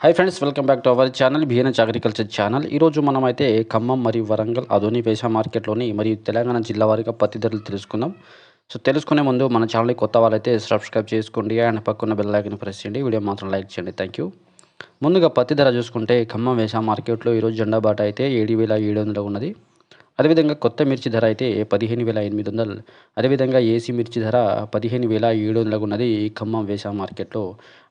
Hi friends, welcome back to our channel BNH agriculture channel. ఈరోజు మనమైతే ఖమ్మం మరియు వరంగల్ ఆధునిక వ్యవసాయ మార్కెట్లోని మరియు తెలంగాణ జిల్లా వారీగా పత్తి ధరలు తెలుసుకుందాం. సో తెలుసుకునే ముందు మన ఛానల్ని కొత్త వాళ్ళైతే సబ్స్క్రైబ్ చేసుకోండి అండ్ పక్కన బెల్ ఐకాన్ ప్రెస్ చేయండి. వీడియో మాత్రం లైక్ చేయండి. Thank you. ముందుగా పత్తి ధర చూసుకుంటే ఖమ్మం వ్యవసాయ మార్కెట్లో ఈరోజు జెండా బాట అయితే 7,700 ఉన్నది. అదేవిధంగా కొత్త మిర్చి ధర అయితే 15,800. అదేవిధంగా ఏసీ మిర్చి ధర 15,700 ఉన్నది ఖమ్మం వ్యవసాయ మార్కెట్లో.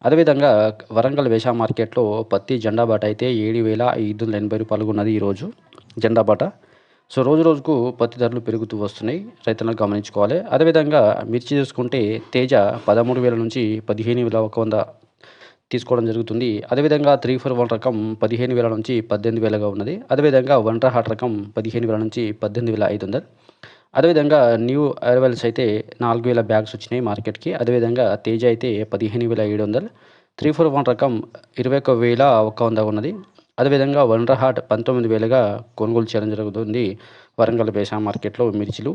అదేవిధంగా వరంగల్ వ్యవసాయ మార్కెట్లో పత్తి జెండా బాట అయితే 7,580 రూపాయలు ఉన్నది ఈరోజు జెండా బాట. సో రోజు రోజుకు పత్తి ధరలు పెరుగుతూ వస్తున్నాయి, రైతులను గమనించుకోవాలి. అదేవిధంగా మిర్చి చూసుకుంటే తేజ 13,000 నుంచి 15,100 తీసుకోవడం జరుగుతుంది. అదేవిధంగా 341 రకం 15,000 నుంచి 18,000గా ఉన్నది. అదేవిధంగా వంటర్ హాట్ రకం 15,000 నుంచి 18,500. అదేవిధంగా న్యూ అరైవల్స్ అయితే 4,000 బ్యాగ్స్ వచ్చినాయి మార్కెట్కి. అదేవిధంగా తేజ అయితే 15,700. 341 రకం 21,100 ఉన్నది. అదేవిధంగా వంటర్ హాట్ 19,000గా కొనుగోలు చేయడం జరుగుతుంది వరంగల్ వ్యవసాయ మార్కెట్లో మిర్చిలు.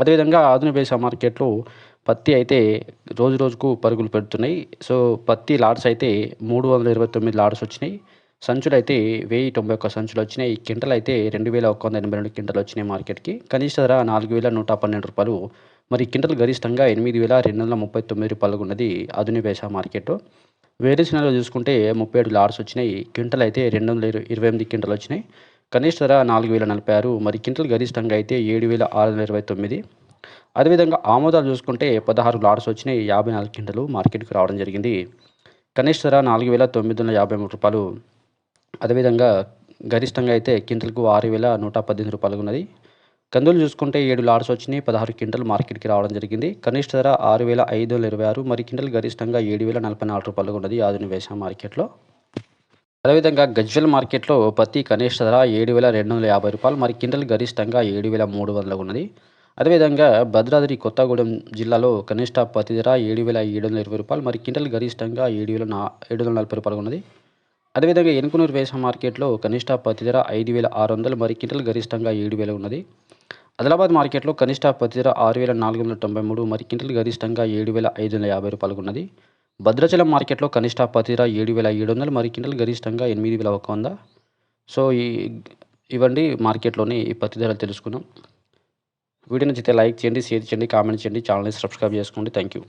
అదేవిధంగా ఆధునిక వ్యవసాయ మార్కెట్లో పత్తి అయితే రోజు రోజుకు పరుగులు పెడుతున్నాయి. సో పత్తి లాట్స్ అయితే 329 లాట్స్ వచ్చినాయి. సంచులు అయితే 1,091 సంచులు వచ్చినాయి. క్వింటల్ అయితే 2,182 క్వింటల్ వచ్చినాయి మార్కెట్కి. కనిష్ట ధర 4,112 రూపాయలు. మరి క్వింటల్ గరిష్టంగా 8,239 రూపాయలు ఉన్నది ఆధునిక వ్యవసాయ మార్కెట్. వేరుశెనగలు చూసుకుంటే 37 లాట్స్ వచ్చినాయి. క్వింటల్ అయితే 228 క్వింటల్ వచ్చినాయి. కనిష్ట ధర 4,046. మరి క్వింటల్ గరిష్టంగా అయితే 7,629. అదేవిధంగా ఆమోదాలు చూసుకుంటే 16 లాట్స్ వచ్చినాయి. 54 క్వింటలు మార్కెట్కి రావడం జరిగింది. కనిష్ట ధర 4,953 రూపాయలు. అదేవిధంగా గరిష్టంగా అయితే క్వింటల్కు 6,118 రూపాయలు ఉన్నది. కందులు చూసుకుంటే 7 లాట్స్ వచ్చినాయి. 16 క్వింటల్ మార్కెట్కి రావడం జరిగింది. కనిష్ట ధర 6,526. మరి క్వింటల్ గరిష్టంగా 7,044 రూపాయలు ఉన్నది ఆధునిక వ్యవసాయ మార్కెట్లో. అదేవిధంగా గజ్వెల్ మార్కెట్లో పత్తి కనిష్ట ధర 7,250 రూపాయలు. మరి క్వింటల్ గరిష్టంగా 7,300 ఉన్నది. అదేవిధంగా భద్రాద్రి కొత్తగూడెం జిల్లాలో కనిష్ట పత్తి ధర 7,720 రూపాయలు. మరి క్వింటల్ గరిష్టంగా 7,740 రూపాయలు ఉన్నది. అదేవిధంగా ఎనుకునూరు వ్యవసాయ మార్కెట్లో కనిష్ట పత్తి ధర 5,600. మరి క్వింటల్ గరిష్టంగా 7,000 ఉన్నది. ఆదిలాబాద్ మార్కెట్లో కనిష్ట పత్తి ధర 6,493. మరి క్వింటల్ గరిష్టంగా 7,550 రూపాయలు ఉన్నది. భద్రాచలం మార్కెట్లో కనిష్ట పత్తి ధర 7,700. మరి క్వింటల్ గరిష్టంగా 8,100. సో ఇవ్వండి మార్కెట్లోని ఈ పత్తి ధరలు తెలుసుకున్నాం. వీడియో నచ్చితే లైక్ చేయండి, షేర్ చేయండి, కామెంట్ చేయండి, ఛానల్ని సబ్స్క్రైబ్ చేసుకోండి. Thank you.